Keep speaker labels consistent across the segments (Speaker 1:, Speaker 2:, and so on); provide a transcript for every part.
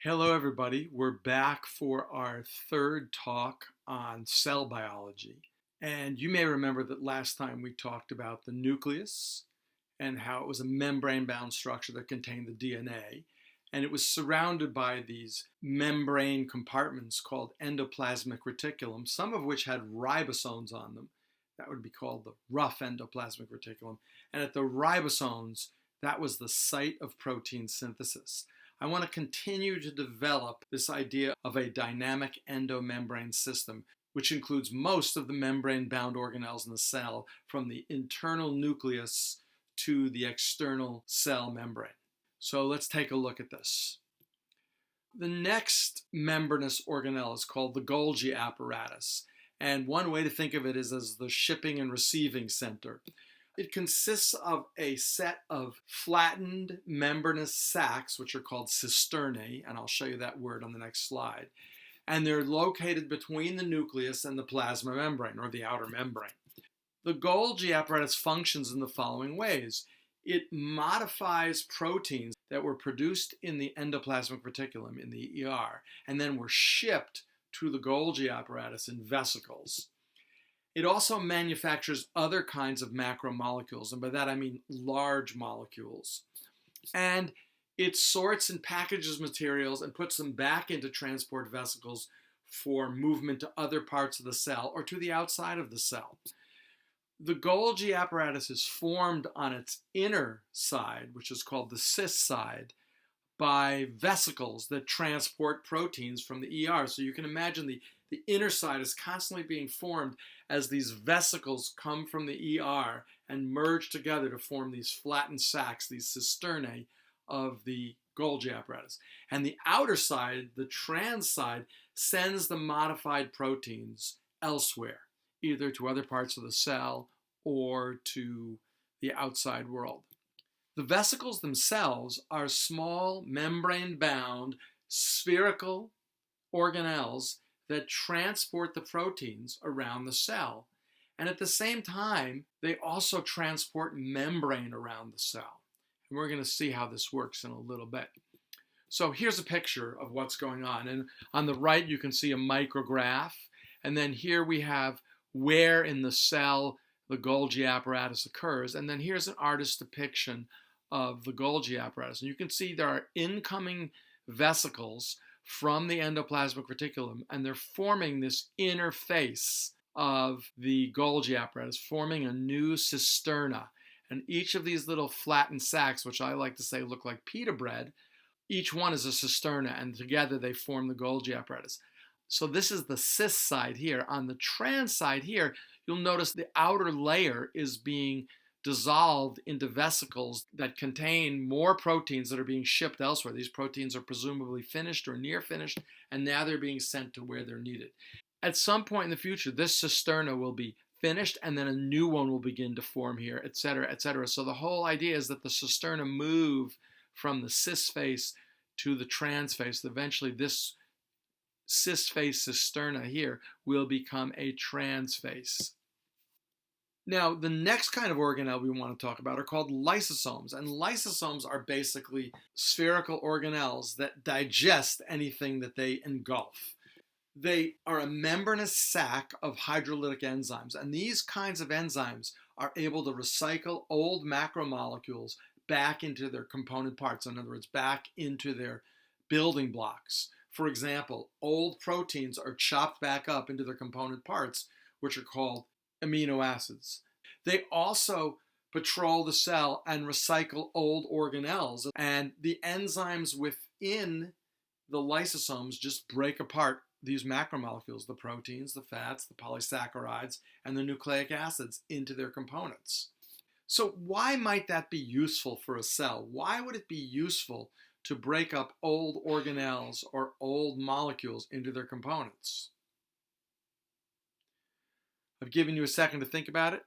Speaker 1: Hello, everybody. We're back for our third talk on cell biology. And you may remember that last time we talked about the nucleus and how it was a membrane-bound structure that contained the DNA. And it was surrounded by these membrane compartments called endoplasmic reticulum, some of which had ribosomes on them. That would be called the rough endoplasmic reticulum. And at the ribosomes, that was the site of protein synthesis. I want to continue to develop this idea of a dynamic endomembrane system, which includes most of the membrane-bound organelles in the cell, from the internal nucleus to the external cell membrane. So let's take a look at this. The next membranous organelle is called the Golgi apparatus, and one way to think of it is as the shipping and receiving center. It consists of a set of flattened membranous sacs, which are called cisternae, and I'll show you that word on the next slide. And they're located between the nucleus and the plasma membrane, or the outer membrane. The Golgi apparatus functions in the following ways. It modifies proteins that were produced in the endoplasmic reticulum, in the ER, and then were shipped to the Golgi apparatus in vesicles. It also manufactures other kinds of macromolecules, and by that I mean large molecules. And it sorts and packages materials and puts them back into transport vesicles for movement to other parts of the cell or to the outside of the cell. The Golgi apparatus is formed on its inner side, which is called the cis side, by vesicles that transport proteins from the ER. So you can imagine the inner side is constantly being formed as these vesicles come from the ER and merge together to form these flattened sacs, these cisternae of the Golgi apparatus. And the outer side, the trans side, sends the modified proteins elsewhere, either to other parts of the cell or to the outside world. The vesicles themselves are small membrane-bound spherical organelles that transport the proteins around the cell. And at the same time, they also transport membrane around the cell. And we're going to see how this works in a little bit. So here's a picture of what's going on. And on the right, you can see a micrograph. And then here we have where in the cell the Golgi apparatus occurs. And then here's an artist's depiction of the Golgi apparatus. And you can see there are incoming vesicles from the endoplasmic reticulum, and they're forming this interface of the Golgi apparatus, forming a new cisterna. And each of these little flattened sacs, which I like to say look like pita bread, each one is a cisterna, and together they form the Golgi apparatus. So this is the cis side here. On the trans side here, you'll notice the outer layer is being dissolved into vesicles that contain more proteins that are being shipped elsewhere. These proteins are presumably finished or near finished, and now they're being sent to where they're needed. At some point in the future, this cisterna will be finished, and then a new one will begin to form here, etc., etc. So the whole idea is that the cisterna move from the cis face to the trans face. Eventually, this cis face cisterna here will become a trans face. Now, the next kind of organelle we want to talk about are called lysosomes. And lysosomes are basically spherical organelles that digest anything that they engulf. They are a membranous sac of hydrolytic enzymes. And these kinds of enzymes are able to recycle old macromolecules back into their component parts. In other words, back into their building blocks. For example, old proteins are chopped back up into their component parts, which are called amino acids. They also patrol the cell and recycle old organelles. And the enzymes within the lysosomes just break apart these macromolecules, the proteins, the fats, the polysaccharides, and the nucleic acids into their components. So why might that be useful for a cell? Why would it be useful to break up old organelles or old molecules into their components? I've given you a second to think about it.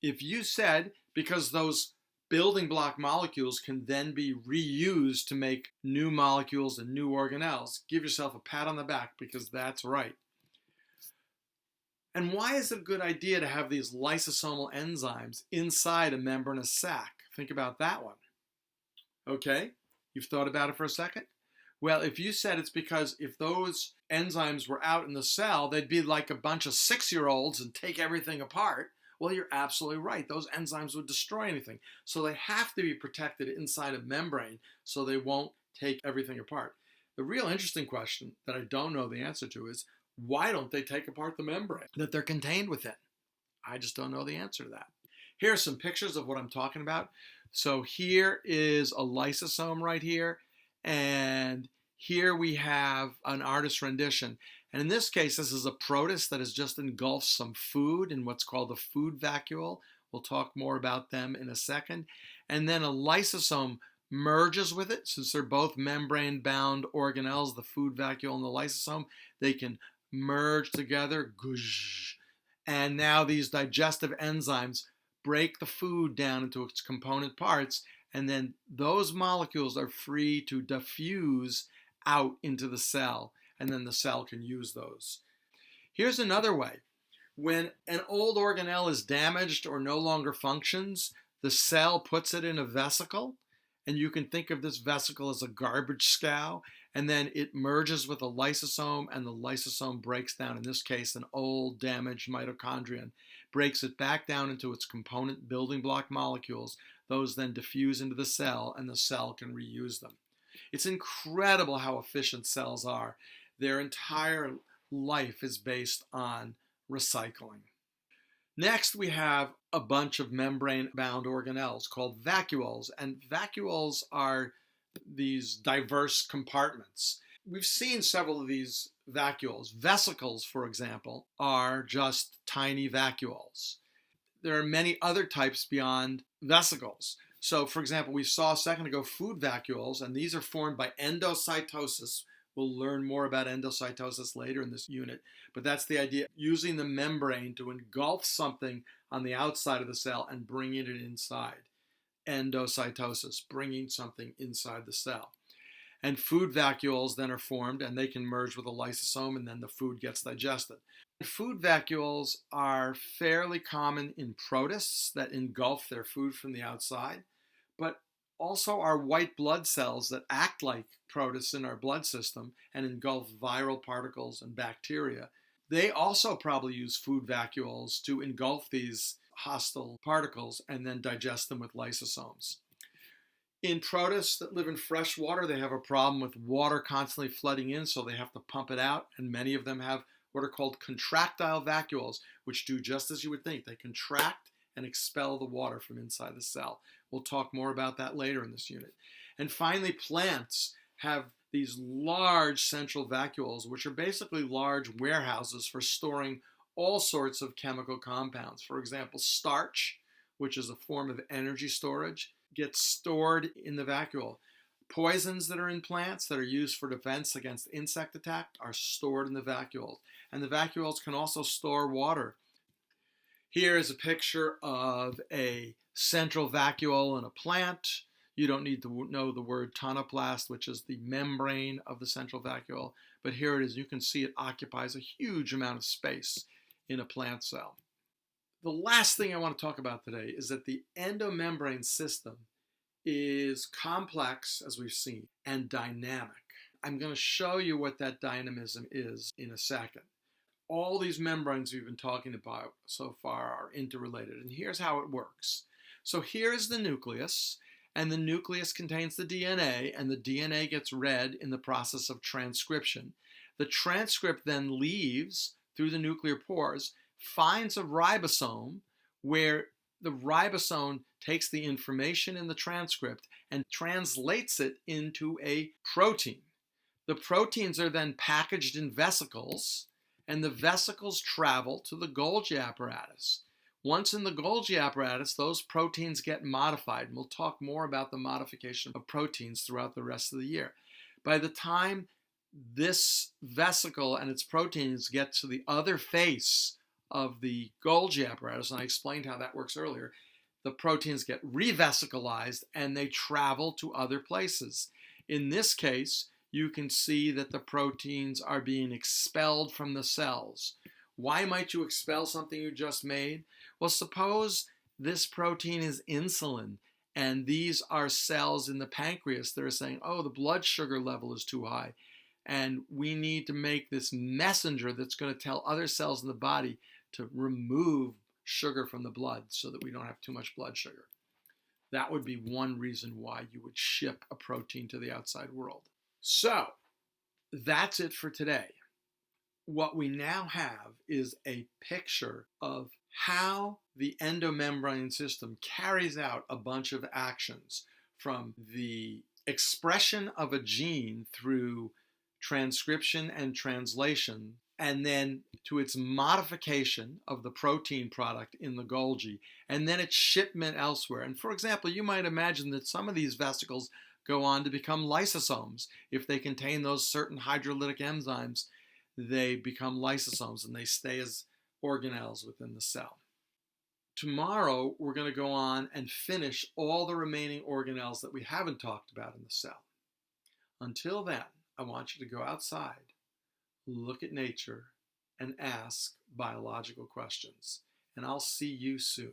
Speaker 1: If you said because those building block molecules can then be reused to make new molecules and new organelles, give yourself a pat on the back, because that's right. And why is it a good idea to have these lysosomal enzymes inside a membranous sac? Think about that one. Okay, you've thought about it for a second? Well, if you said it's because if those enzymes were out in the cell, they'd be like a bunch of 6-year-olds and take everything apart. Well, you're absolutely right. Those enzymes would destroy anything. So they have to be protected inside a membrane so they won't take everything apart. The real interesting question that I don't know the answer to is, why don't they take apart the membrane that they're contained within? I just don't know the answer to that. Here are some pictures of what I'm talking about. So here is a lysosome right here, and here we have an artist's rendition. And in this case, this is a protist that has just engulfed some food in what's called a food vacuole. We'll talk more about them in a second. And then a lysosome merges with it. Since they're both membrane-bound organelles, the food vacuole and the lysosome, they can merge together. And now these digestive enzymes break the food down into its component parts, and then those molecules are free to diffuse out into the cell, and then the cell can use those. Here's another way. When an old organelle is damaged or no longer functions, the cell puts it in a vesicle, and you can think of this vesicle as a garbage scow, and then it merges with a lysosome, and the lysosome breaks down, in this case, an old damaged mitochondrion, breaks it back down into its component building block molecules. Those then diffuse into the cell, and the cell can reuse them. It's incredible how efficient cells are. Their entire life is based on recycling. Next, we have a bunch of membrane-bound organelles called vacuoles, and vacuoles are these diverse compartments. We've seen several of these vacuoles. Vesicles, for example, are just tiny vacuoles. There are many other types beyond vesicles. So, for example, we saw a second ago food vacuoles, and these are formed by endocytosis. We'll learn more about endocytosis later in this unit, but that's the idea, using the membrane to engulf something on the outside of the cell and bringing it inside. Endocytosis, bringing something inside the cell. And food vacuoles then are formed, and they can merge with a lysosome, and then the food gets digested. Food vacuoles are fairly common in protists that engulf their food from the outside, but also our white blood cells that act like protists in our blood system and engulf viral particles and bacteria. They also probably use food vacuoles to engulf these hostile particles and then digest them with lysosomes. In protists that live in fresh water, they have a problem with water constantly flooding in, so they have to pump it out, and many of them have what are called contractile vacuoles, which do just as you would think. They contract and expel the water from inside the cell. We'll talk more about that later in this unit. And finally, plants have these large central vacuoles, which are basically large warehouses for storing all sorts of chemical compounds. For example, starch, which is a form of energy storage, gets stored in the vacuole. Poisons that are in plants that are used for defense against insect attack are stored in the vacuoles. And the vacuoles can also store water. Here is a picture of a central vacuole in a plant. You don't need to know the word tonoplast, which is the membrane of the central vacuole, but here it is. You can see it occupies a huge amount of space in a plant cell. The last thing I want to talk about today is that the endomembrane system is complex, as we've seen, and dynamic. I'm going to show you what that dynamism is in a second. All these membranes we've been talking about so far are interrelated, and here's how it works. So here is the nucleus, and the nucleus contains the DNA, and the DNA gets read in the process of transcription. The transcript then leaves through the nuclear pores, finds a ribosome, where the ribosome takes the information in the transcript and translates it into a protein. The proteins are then packaged in vesicles, and the vesicles travel to the Golgi apparatus. Once in the Golgi apparatus, those proteins get modified, and we'll talk more about the modification of proteins throughout the rest of the year. By the time this vesicle and its proteins get to the other face of the Golgi apparatus, and I explained how that works earlier, the proteins get revesicalized and they travel to other places. In this case, you can see that the proteins are being expelled from the cells. Why might you expel something you just made? Well, suppose this protein is insulin And these are cells in the pancreas that are saying, oh, the blood sugar level is too high. And we need to make this messenger that's going to tell other cells in the body to remove sugar from the blood so that we don't have too much blood sugar. That would be one reason why you would ship a protein to the outside world. So that's it for today. What we now have is a picture of how the endomembrane system carries out a bunch of actions, from the expression of a gene through transcription and translation, and then to its modification of the protein product in the Golgi, and then its shipment elsewhere. And for example, you might imagine that some of these vesicles go on to become lysosomes. If they contain those certain hydrolytic enzymes, they become lysosomes and they stay as organelles within the cell. Tomorrow, we're going to go on and finish all the remaining organelles that we haven't talked about in the cell. Until then, I want you to go outside, look at nature, and ask biological questions. And I'll see you soon.